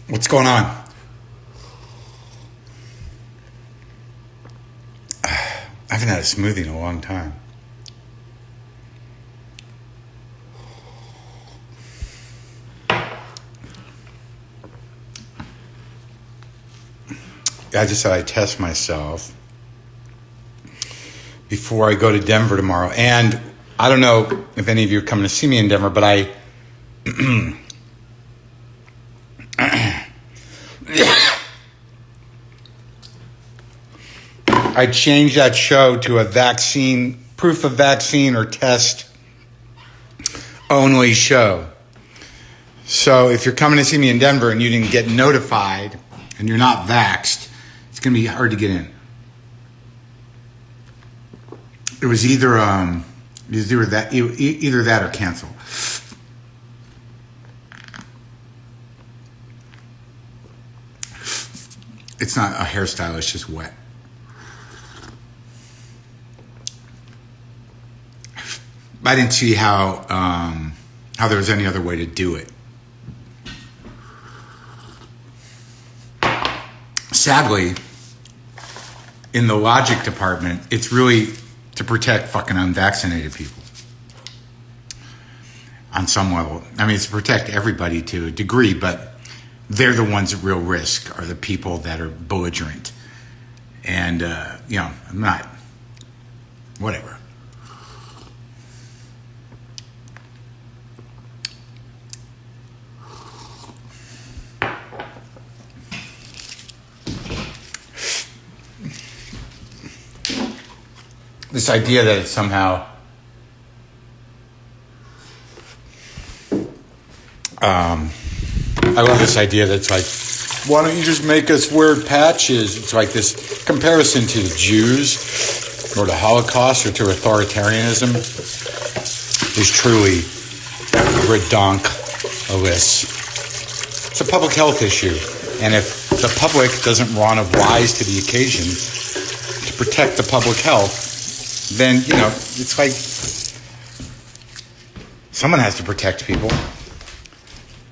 What's going on? I haven't had a smoothie in a long time. I just said I'd test myself before I go to Denver tomorrow. And I don't know if any of you are coming to see me in Denver, but I changed that show to a vaccine, proof of vaccine or test only show. So if you're coming to see me in Denver and you didn't get notified and you're not vaxxed, it's going to be hard to get in. It was either that or cancel. It's not a hairstyle, it's just wet. I didn't see how there was any other way to do it. Sadly, in the logic department, it's really to protect fucking unvaccinated people. On some level. I mean, it's to protect everybody to a degree, but they're the ones at real risk, are the people that are belligerent. And, I'm not, whatever. This idea that it's somehow I love this idea that's like, why don't you just make us wear patches? It's like this comparison to the Jews or the Holocaust or to authoritarianism is truly redonkulous. It's a public health issue. And if the public doesn't rise to the occasion to protect the public health, then, it's like someone has to protect people.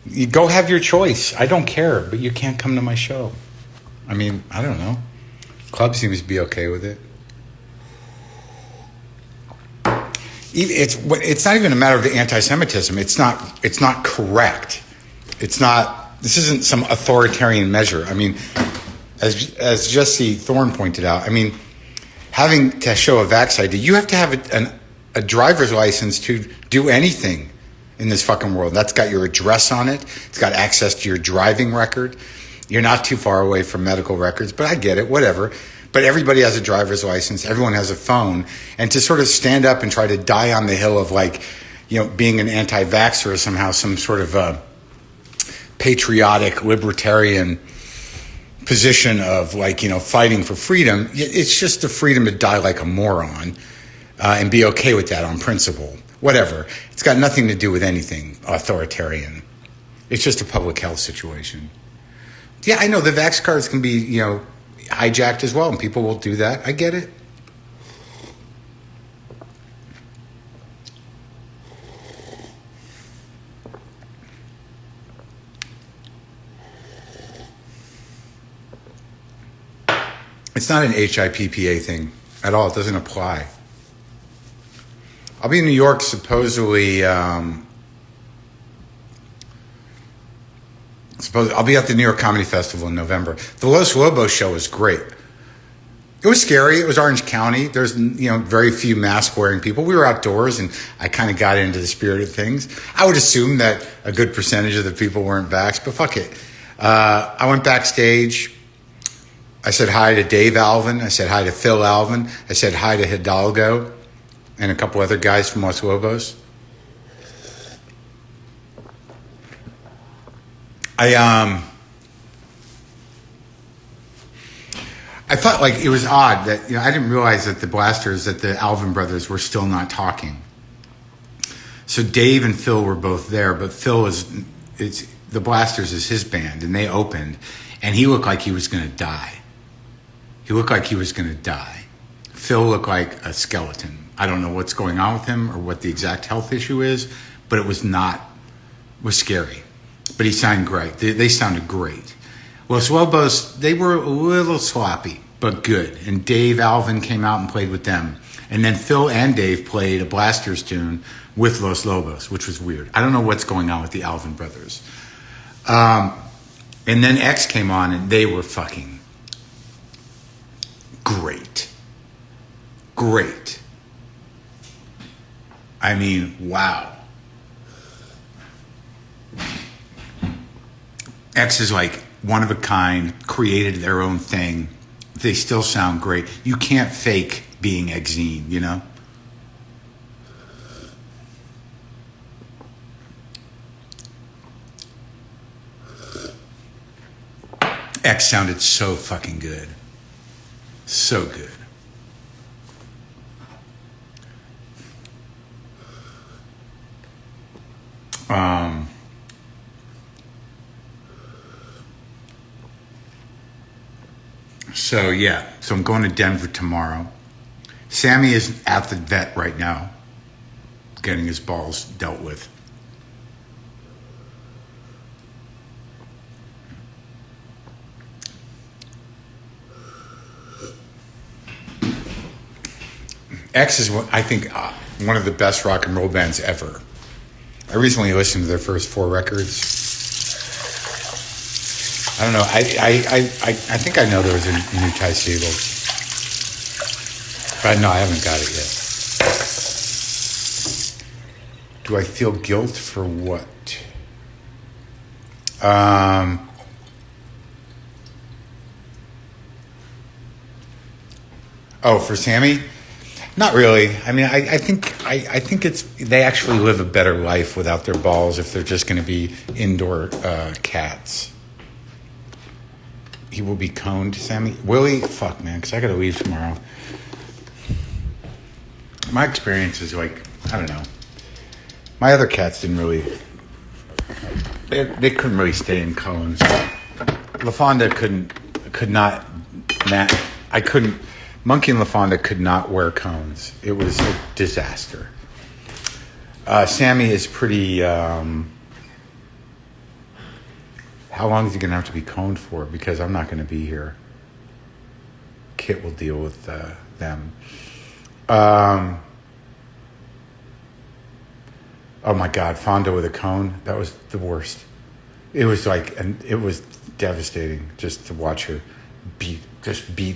You go have your choice. I don't care, but you can't come to my show. I mean, I don't know. Club seems to be okay with it. It's not even a matter of the anti-Semitism. It's not correct. This isn't some authoritarian measure. I mean, as Jesse Thorne pointed out, I mean, having to show a vax ID, you have to have a driver's license to do anything in this fucking world. That's got your address on it. It's got access to your driving record. You're not too far away from medical records, but I get it, whatever. But everybody has a driver's license. Everyone has a phone. And to sort of stand up and try to die on the hill of being an anti-vaxxer is somehow some sort of patriotic, libertarian position of fighting for freedom. It's just the freedom to die like a moron and be okay with that on principle. Whatever. It's got nothing to do with anything authoritarian. It's just a public health situation. Yeah, I know the vax cards can be, hijacked as well, and people will do that. I get it. It's not an HIPPA thing at all. It doesn't apply. I'll be in New York supposedly. I'll be at the New York Comedy Festival in November. The Los Lobos show was great. It was scary. It was Orange County. There's very few mask-wearing people. We were outdoors, and I kind of got into the spirit of things. I would assume that a good percentage of the people weren't vaxxed, but fuck it. I went backstage. I said hi to Dave Alvin. I said hi to Phil Alvin. I said hi to Hidalgo and a couple other guys from Los Lobos. I thought it was odd that I didn't realize that the Alvin brothers were still not talking. So Dave and Phil were both there, but the Blasters is his band, and they opened, and he looked like he was going to die. Phil looked like a skeleton. I don't know what's going on with him or what the exact health issue is, but it was scary. But he sounded great. They sounded great. Los Lobos, they were a little sloppy, but good. And Dave Alvin came out and played with them. And then Phil and Dave played a Blasters tune with Los Lobos, which was weird. I don't know what's going on with the Alvin brothers. And then X came on, and they were fucking great. Great. I mean, wow. X is like one of a kind, created their own thing. They still sound great. You can't fake being Exene, you know? X sounded so fucking good. So good. So yeah, so I'm going to Denver tomorrow. Sammy is at the vet right now, getting his balls dealt with. X is, I think, one of the best rock and roll bands ever. I recently listened to their first 4 records. I don't know. I think I know there was a new Ty Segall. But no, I haven't got it yet. Do I feel guilt for what? Oh, for Sammy? Not really. I mean, I think it's they actually live a better life without their balls if they're just going to be indoor cats. He will be coned, Sammy. Willie, fuck, man, because I got to leave tomorrow. My experience is like, I don't know. My other cats didn't really. They couldn't really stay in cones. LaFonda could not. I couldn't. Monkey and LaFonda could not wear cones. It was a disaster. Sammy is pretty... how long is he going to have to be coned for? Because I'm not going to be here. Kit will deal with them. Oh my God, Fonda with a cone. That was the worst. It was like, and it was devastating just to watch her beat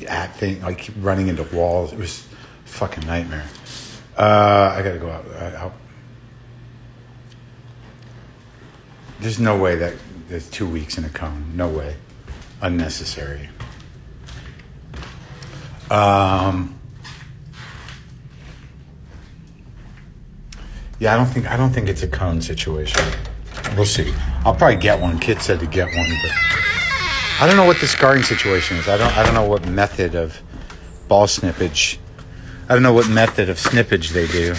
at things, like running into walls. It was a fucking nightmare. I gotta go out. There's no way that there's 2 weeks in a cone. No way. Unnecessary. Yeah, I don't think it's a cone situation. We'll see. I'll probably get one. Kit said to get one, but I don't know what the scarring situation is. I don't know what method of ball snippage. I don't know what method of snippage they do.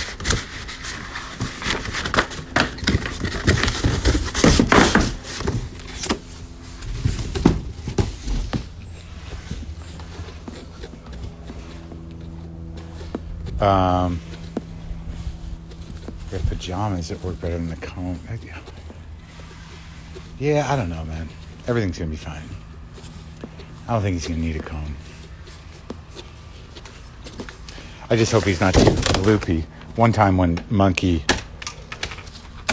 Their pajamas that work better than the cone. Yeah, I don't know, man. Everything's gonna be fine. I don't think he's gonna need a cone. I just hope he's not too loopy. One time when Monkey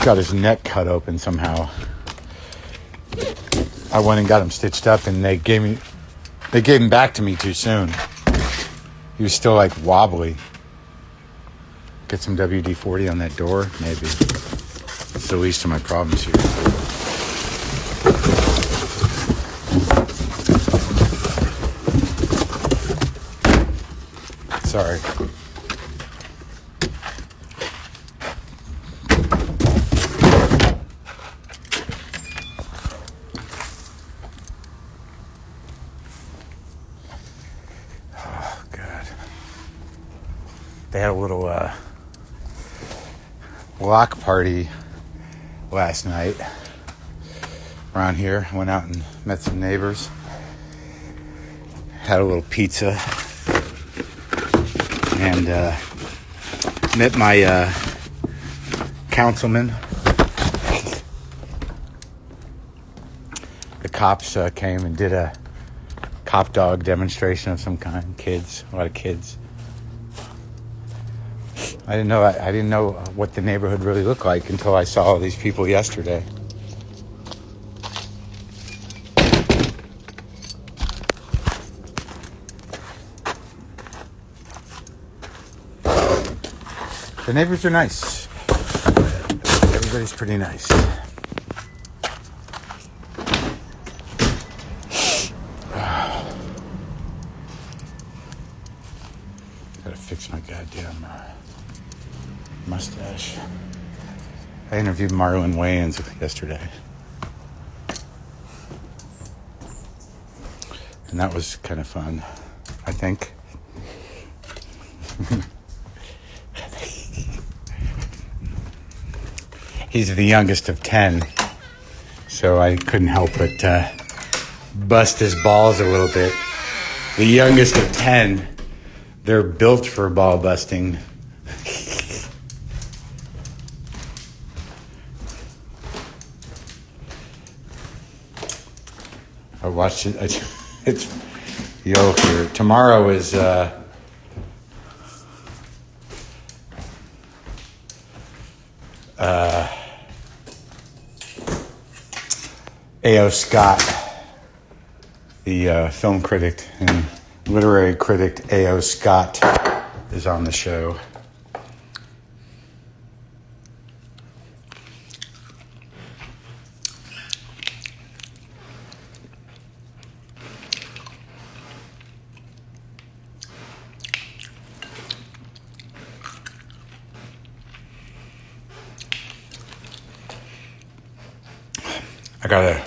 got his neck cut open somehow, I went and got him stitched up, and they gave him back to me too soon. He was still like wobbly. Get some WD-40 on that door, maybe. It's the least of my problems here. Sorry. Oh, God. They had a little block party last night around here. Went out and met some neighbors. Had a little pizza. And met my councilman. cops came and did a cop dog demonstration of some kind. Kids, a lot of kids. I didn't know what the neighborhood really looked like until I saw all these people yesterday. The neighbors are nice. Everybody's pretty nice. Gotta fix my goddamn mustache. I interviewed Marlon Wayans yesterday. And that was kind of fun, I think. He's the youngest of 10, so I couldn't help but bust his balls a little bit. The youngest of 10, they're built for ball busting. I watched it. It's yo here. Tomorrow is A.O. Scott, the film critic and literary critic A.O. Scott is on the show. I gotta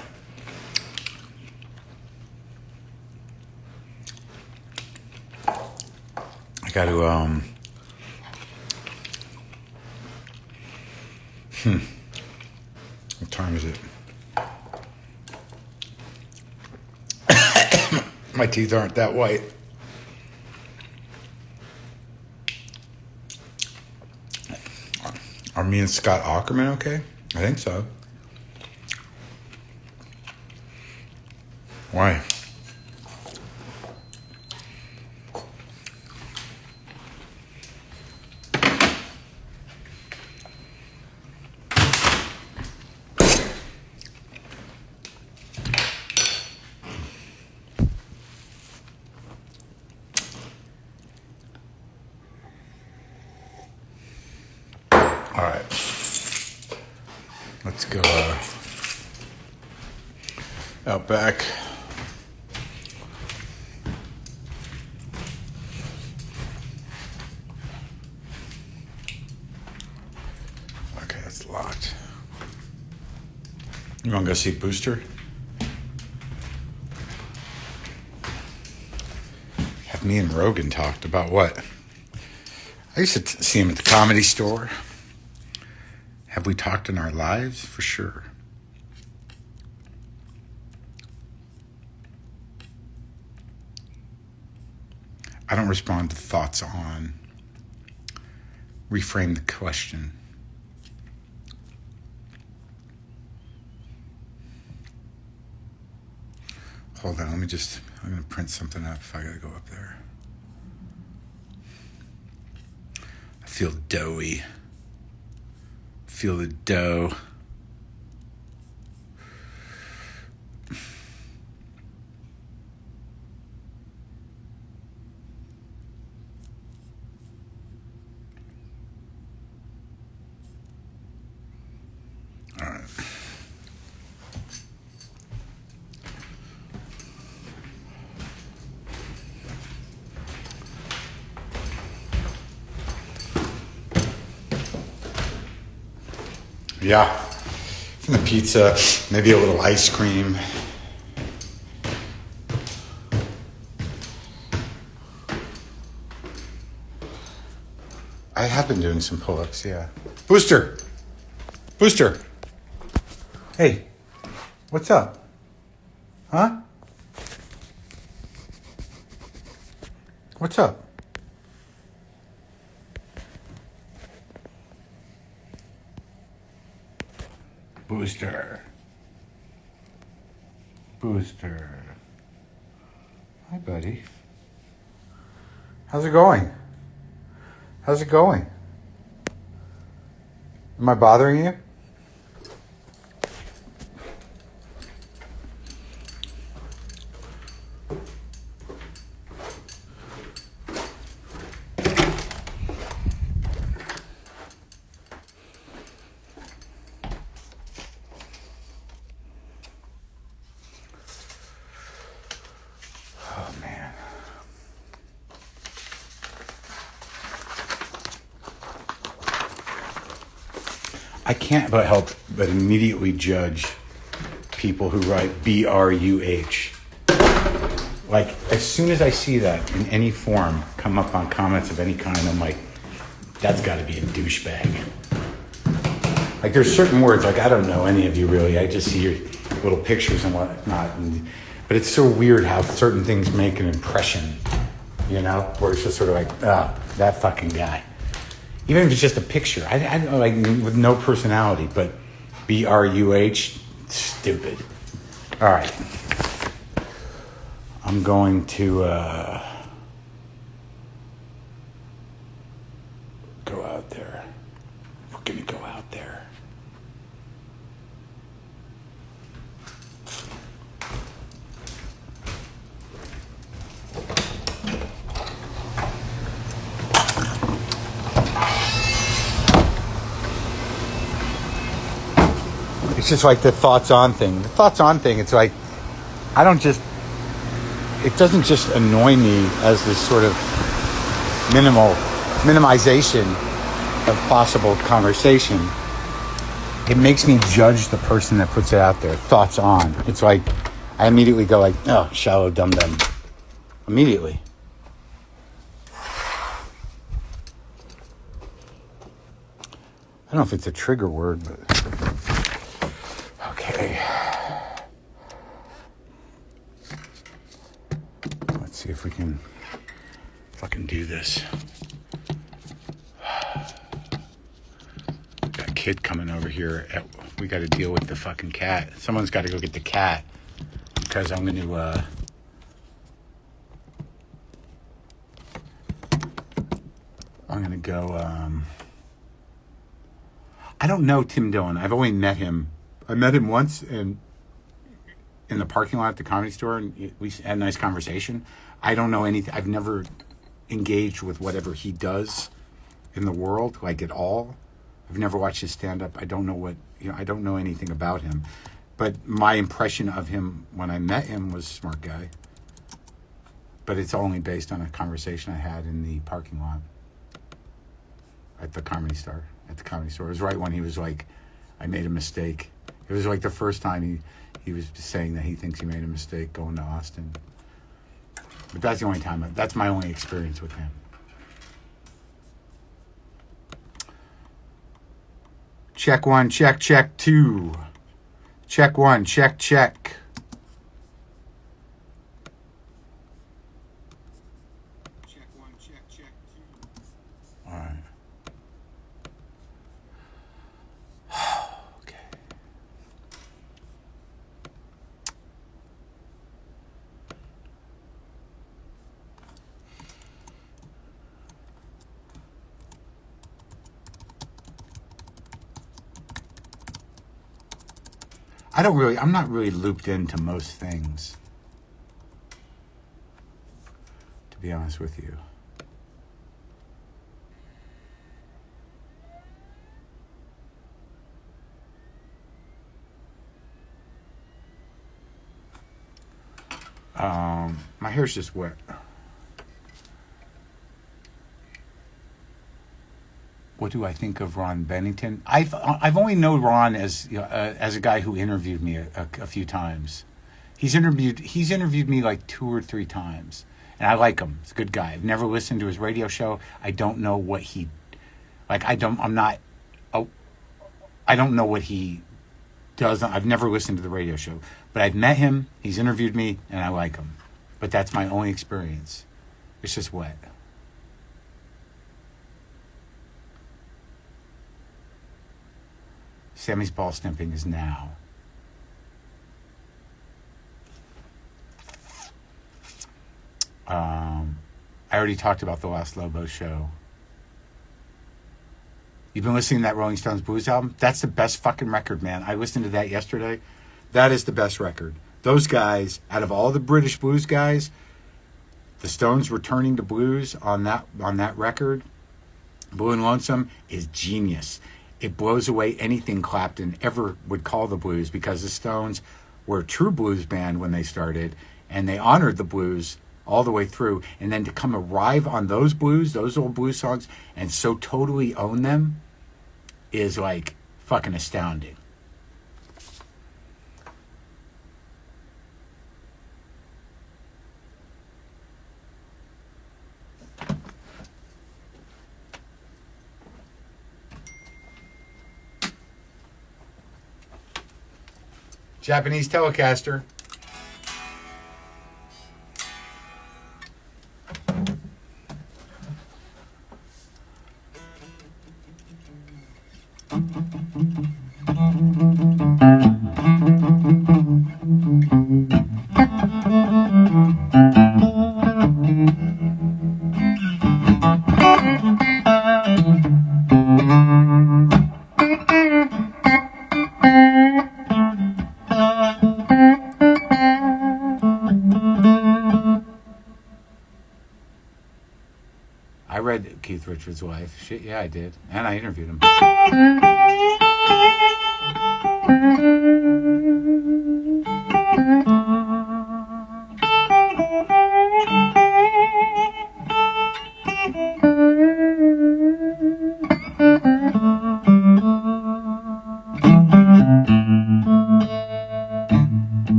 what time is it? My teeth aren't that white. Are me and Scott Ackerman okay? I think so. Why? All right. Let's go out back. Okay, that's locked. You want to go see Booster? Have me and Rogan talked about what? I used to see him at the Comedy Store. Have we talked in our lives? For sure. I don't respond to thoughts on. Reframe the question. Hold on, I'm going to print something up if I got to go up there. I feel doughy. Feel the dough. All right. Yeah, from the pizza, maybe a little ice cream. I have been doing some pull-ups, yeah. Booster! Hey, what's up? Huh? What's up? Booster. Booster. Hi, buddy. How's it going? How's it going? Am I bothering you? Oh, man. I can't but help but immediately judge people who write BRUH. Like, as soon as I see that in any form come up on comments of any kind, I'm like, that's got to be a douchebag. Like, there's certain words, like, I don't know any of you really. I just see your little pictures and whatnot. But it's so weird how certain things make an impression, you know? Where it's just sort of like, oh, that fucking guy. Even if it's just a picture. I don't know, like, with no personality, but BRUH, stupid. All right. I'm going to go out there. We're going to go out there. It's just like the thoughts on thing. The thoughts on thing, it's like, it doesn't just annoy me as this sort of minimization of possible conversation. It makes me judge the person that puts it out there. Thoughts on. It's like, I immediately go like, oh, shallow dum-dum. Immediately. I don't know if it's a trigger word, but... Okay. Let's see if we can fucking do this. Got a kid coming over here. We got to deal with the fucking cat. Someone's got to go get the cat because I'm going to go. I don't know Tim Dillon. I've only met him. I met him once in the parking lot at the Comedy Store, and we had a nice conversation. I don't know anything. I've never engaged with whatever he does in the world, like at all. I've never watched his stand-up. I don't know I don't know anything about him. But my impression of him when I met him was a smart guy. But it's only based on a conversation I had in the parking lot at the Comedy Store. It was right when he was like, I made a mistake. It was like the first time he was saying that he thinks he made a mistake going to Austin. But that's the only time. That's my only experience with him. Check one, check two. Check one, check. Check one, check two. All right. Okay. I'm not really looped into most things, to be honest with you. My hair's just wet. What do I think of Ron Bennington? I've only known Ron as a guy who interviewed me a few times. He's interviewed me like 2 or 3 times, and I like him. He's a good guy. I've never listened to his radio show. I don't know what he like. I don't know what he does. I've never listened to the radio show, but I've met him. He's interviewed me, and I like him. But that's my only experience. It's just wet. Sammy's ball snipping is now. I already talked about the last Lobo show. You've been listening to that Rolling Stones Blues album? That's the best fucking record, man. I listened to that yesterday. That is the best record. Those guys, out of all the British blues guys, the Stones returning to blues on that record, Blue and Lonesome, is genius. It blows away anything Clapton ever would call the blues, because the Stones were a true blues band when they started, and they honored the blues all the way through. And then to come arrive on those blues, those old blues songs, and so totally own them is like fucking astounding. Japanese Telecaster. I read Keith Richards' wife. Shit, yeah, I did. And I interviewed him.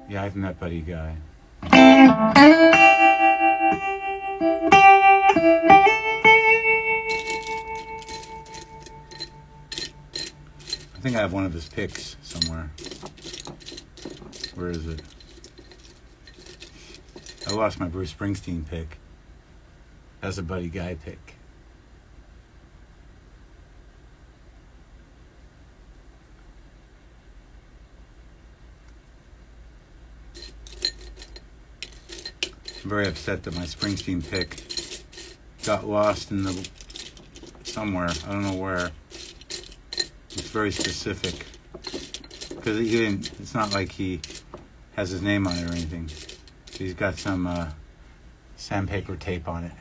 Yeah, I've met Buddy Guy. I think I have one of his picks somewhere. Where is it? I lost my Bruce Springsteen pick. That's a Buddy Guy pick. I'm very upset that my Springsteen pick got lost in the somewhere. I don't know where. It's very specific because he didn't. It's not like he has his name on it or anything. He's got some sandpaper tape on it.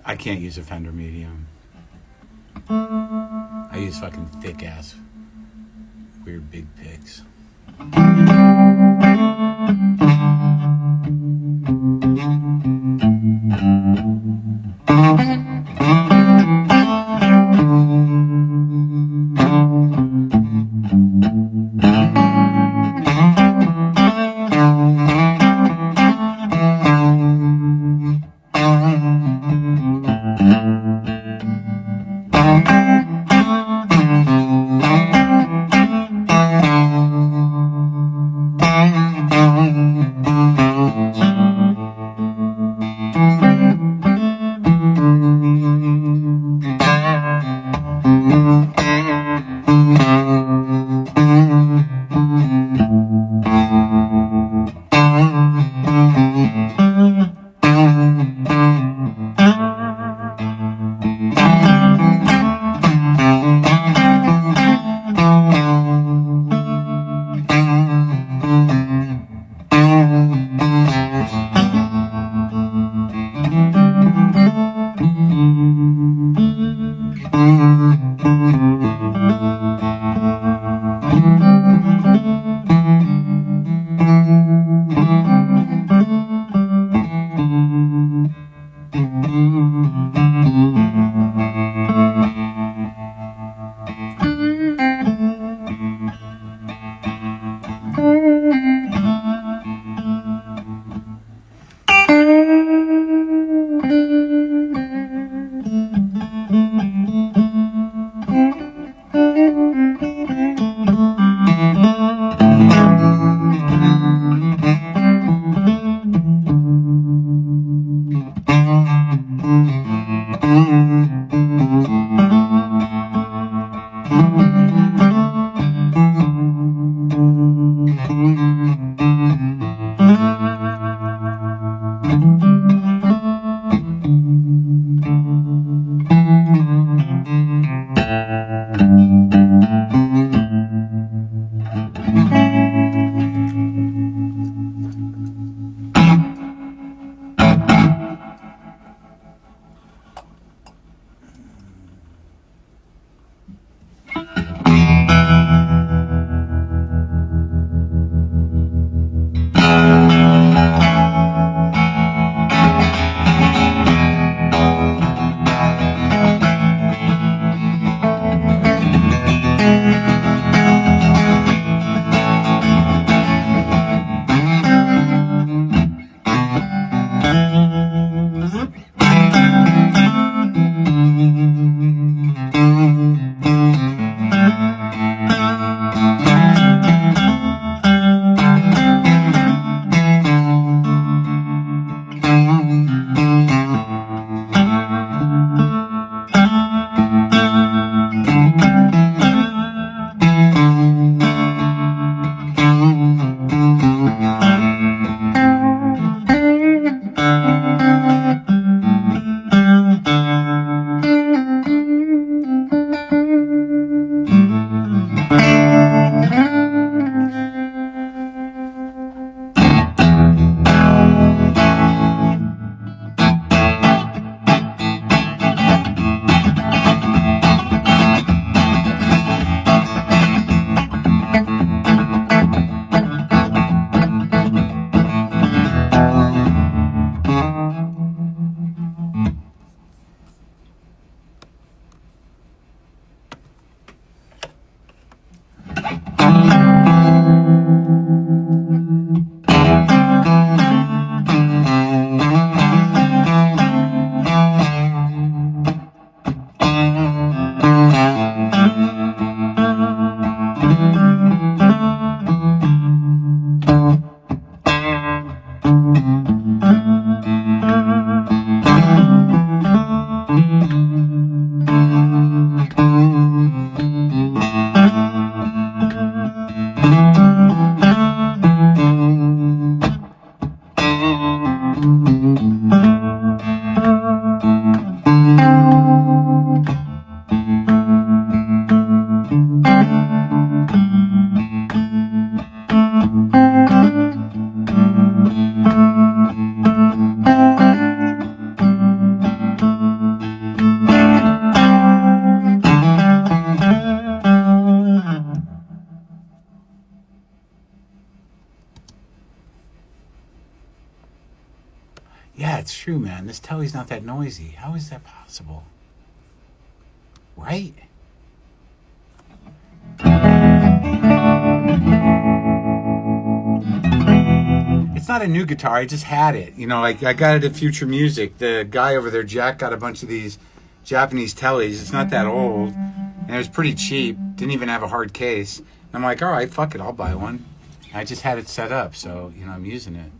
I can't use a Fender Medium. I use fucking thick ass, weird big picks. Yeah, it's true, man. This telly's not that noisy. How is that possible? Right? It's not a new guitar. I just had it. You know, like I got it at Future Music. The guy over there, Jack, got a bunch of these Japanese tellies. It's not that old. And it was pretty cheap. Didn't even have a hard case. And I'm like, all right, fuck it. I'll buy one. I just had it set up. So, you know, I'm using it.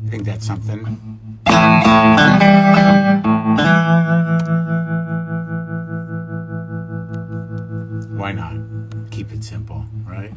I think that's something. Why not? Keep it simple, right?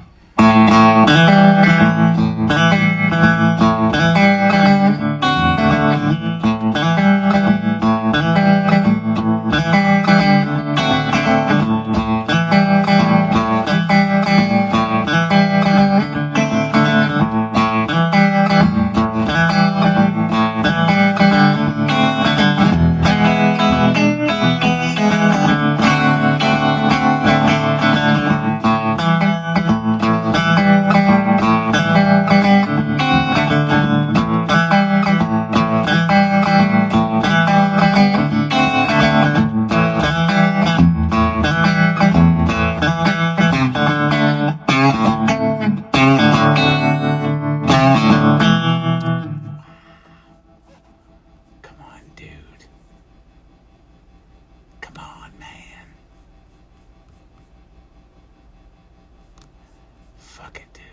Fuck it, dude.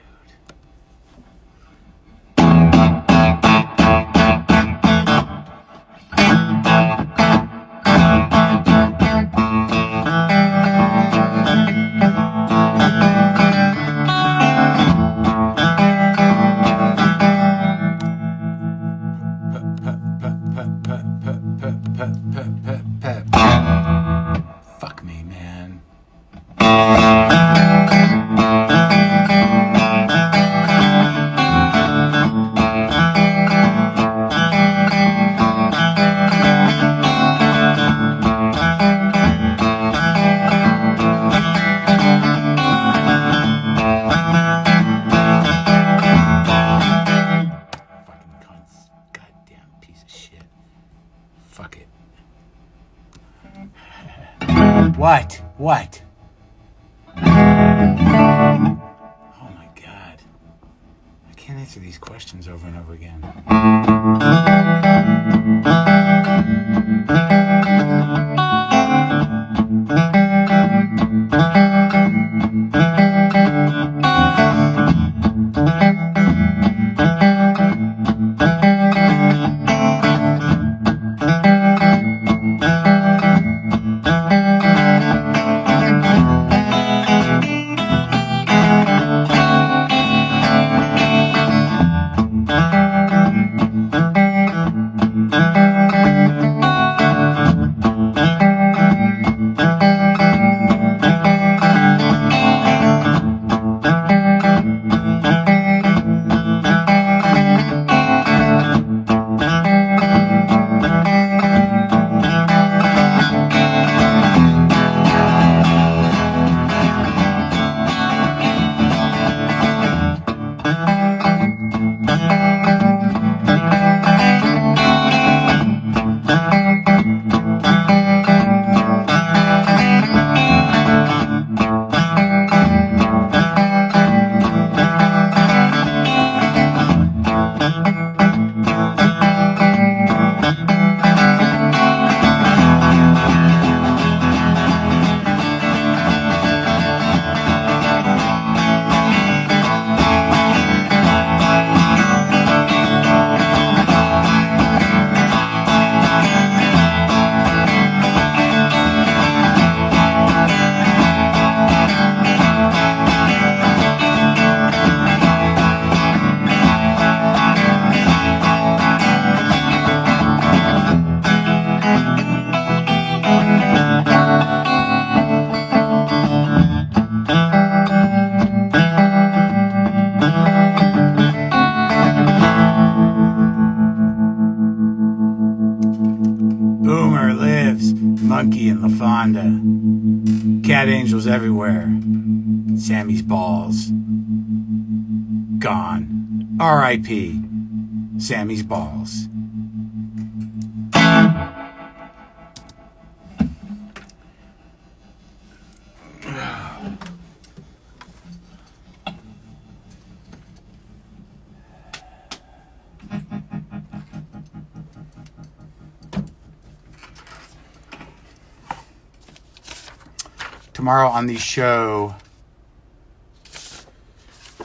Fuck me, man. Fuck it. What? What? Oh my God. I can't answer these questions over and over again. cat angels everywhere. Sammy's balls. Gone. R.I.P. Sammy's balls. Tomorrow on the show,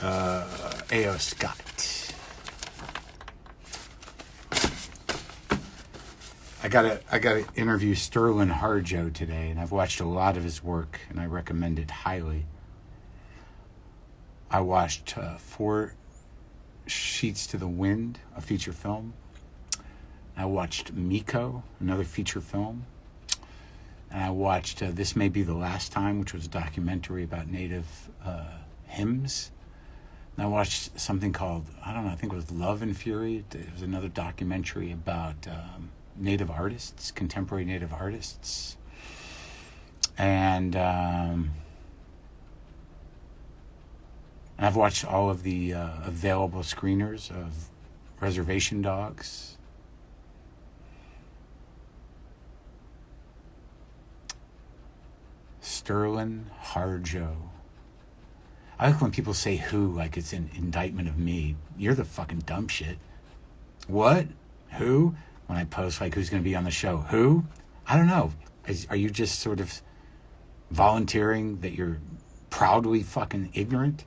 A.O. Scott. I gotta interview Sterling Harjo today, and I've watched a lot of his work, and I recommend it highly. I watched 4 Sheets to the Wind, a feature film. I watched Miko, another feature film. And I watched This May Be the Last Time, which was a documentary about Native hymns. And I watched something called, I don't know, I think it was Love and Fury. It was another documentary about Native artists, contemporary Native artists. And I've watched all of the available screeners of Reservation Dogs. Sterling Harjo. I like when people say who like it's an indictment of me. You're the fucking dumb shit. What? Who? When I post like who's going to be on the show. Who? I don't know. Are you just sort of volunteering that you're proudly fucking ignorant?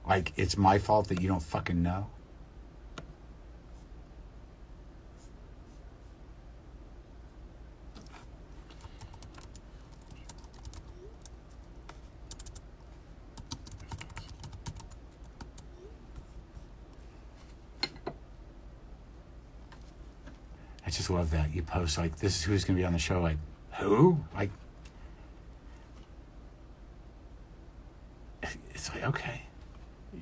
Like it's my fault that you don't fucking know? I just love that. You post like, this is who's going to be on the show. Like, who? Like, it's like, okay,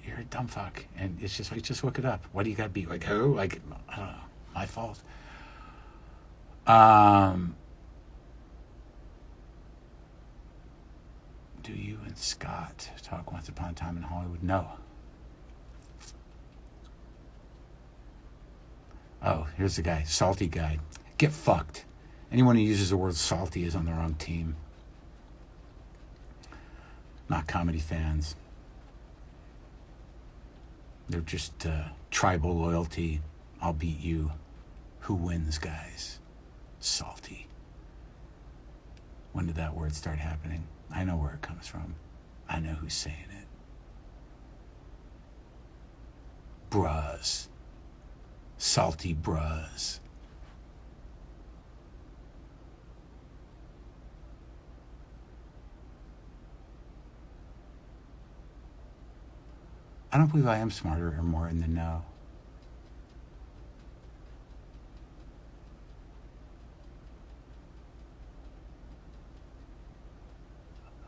you're a dumb fuck. And it's just like, just look it up. Why do you got to be like, who? Like, I don't know. My fault. Do you and Scott talk once upon a time in Hollywood? No. Oh, here's the guy, salty guy. Get fucked. Anyone who uses the word salty is on the wrong team. Not comedy fans. They're just tribal loyalty. I'll beat you. Who wins, guys? Salty. When did that word start happening? I know where it comes from. I know who's saying it. Bras. Salty bras. I don't believe I am smarter or more in the know.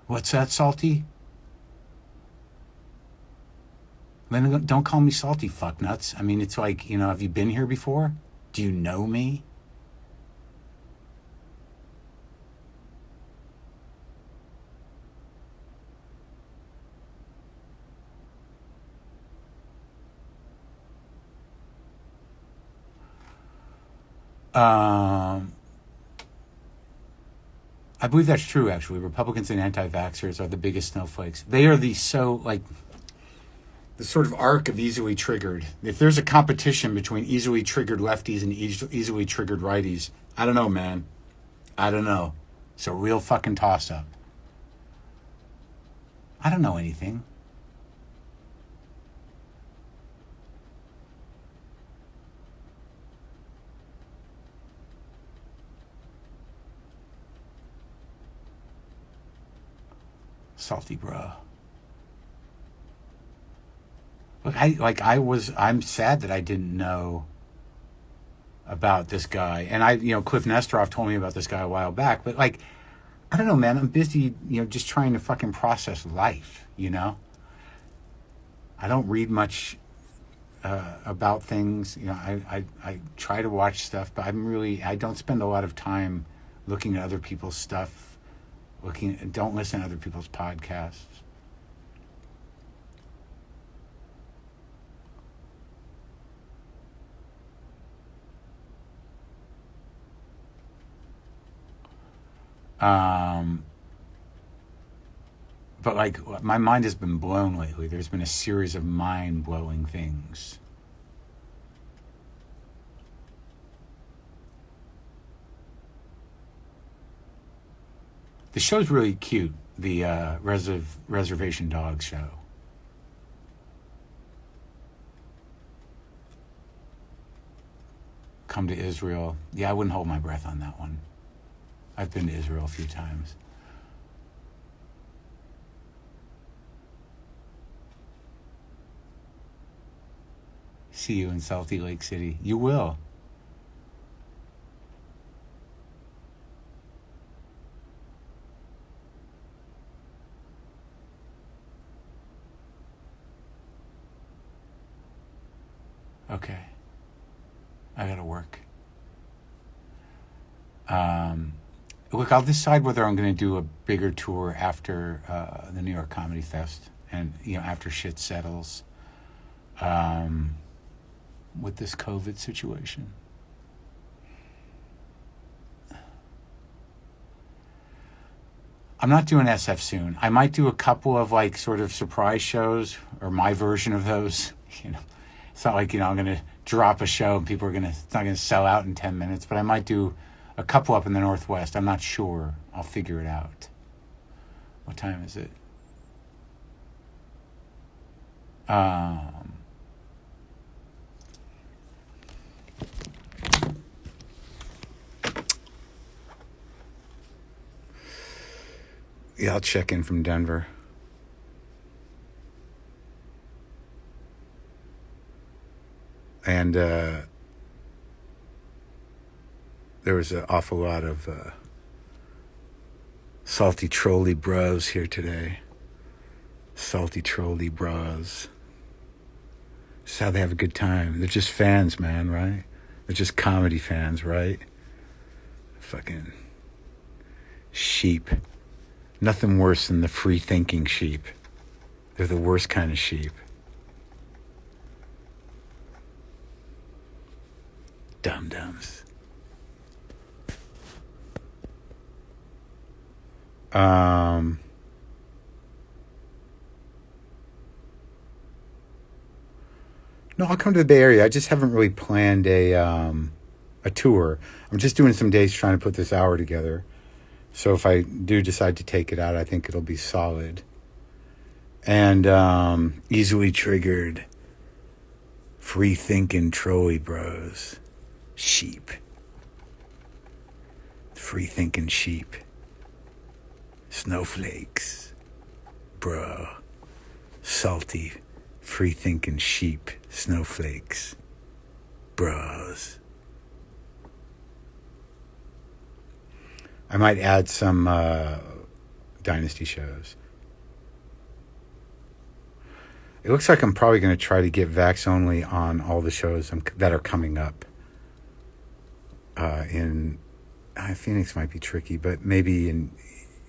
What's that, salty? Then don't call me salty, fucknuts. I mean, it's like, you know, have you been here before? Do you know me? I believe that's true, actually. Republicans and anti-vaxxers are the biggest snowflakes. They are the sort of arc of easily triggered. If there's a competition between easily triggered lefties and easily triggered righties, I don't know, man. I don't know. It's a real fucking toss-up. I don't know anything. Salty bro. Look, I'm sad that I didn't know about this guy. And Cliff Nestoroff told me about this guy a while back, but like, I don't know, man, I'm busy, just trying to fucking process life, I don't read much about things. I try to watch stuff, but I don't spend a lot of time looking at other people's stuff Don't listen to other people's podcasts. But like, my mind has been blown lately. There's been a series of mind-blowing things. The show's really cute, the Reservation Dogs show. Come to Israel. Yeah, I wouldn't hold my breath on that one. I've been to Israel a few times. See you in Salty Lake City. You will. Okay. I gotta work. Look, I'll decide whether I'm going to do a bigger tour after the New York Comedy Fest and, after shit settles with this COVID situation. I'm not doing SF soon. I might do a couple of like sort of surprise shows or my version of those. It's not like, I'm going to drop a show and people it's not going to sell out in 10 minutes, but I might do a couple up in the Northwest. I'm not sure. I'll figure it out. What time is it? Yeah, I'll check in from Denver. And there was an awful lot of salty trolley bros here today. Salty trolley bros. This is how they have a good time. They're just fans, man, right? They're just comedy fans, right? Fucking sheep. Nothing worse than the free-thinking sheep. They're the worst kind of sheep. Dum-dums. No, I'll come to the Bay Area. I just haven't really planned a tour. I'm just doing some days trying to put this hour together. So if I do decide to take it out, I think it'll be solid. And easily triggered, free-thinking trolley bros. Sheep. Free-thinking sheep. Snowflakes. Bro. Salty, free-thinking sheep. Snowflakes. Bros. I might add some Dynasty shows. It looks like I'm probably going to try to get Vax only on all the shows that are coming up. In Phoenix might be tricky, but maybe in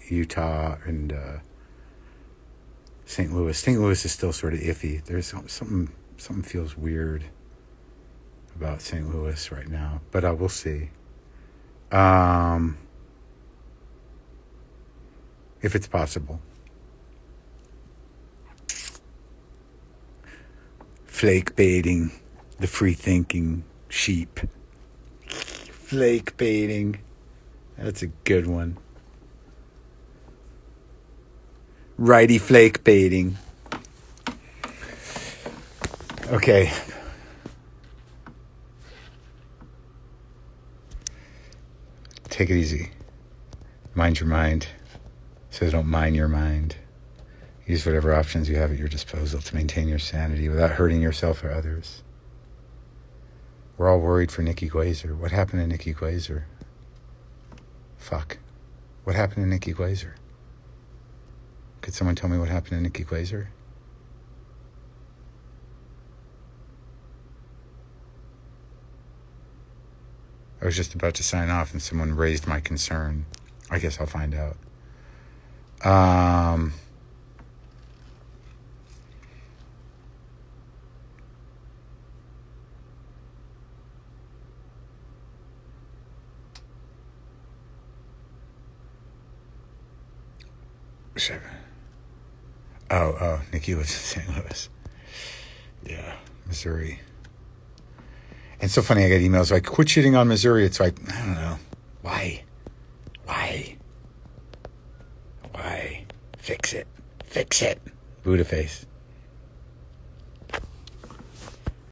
Utah and St. Louis. St. Louis is still sort of iffy. There's something feels weird about St. Louis right now, but we'll see. If it's possible. Flake baiting, the free-thinking sheep. Flake baiting. That's a good one. Righty flake baiting. Okay. Take it easy. Mind your mind. So don't mind your mind. Use whatever options you have at your disposal to maintain your sanity without hurting yourself or others. We're all worried for Nikki Glaser. What happened to Nikki Glaser? Fuck. What happened to Nikki Glaser? Could someone tell me what happened to Nikki Glaser? I was just about to sign off and someone raised my concern. I guess I'll find out. Um, Nikki lives in St. Louis. Yeah, Missouri. And it's so funny, I get emails like, quit shitting on Missouri. It's like, I don't know. Why? Fix it. Buddha face.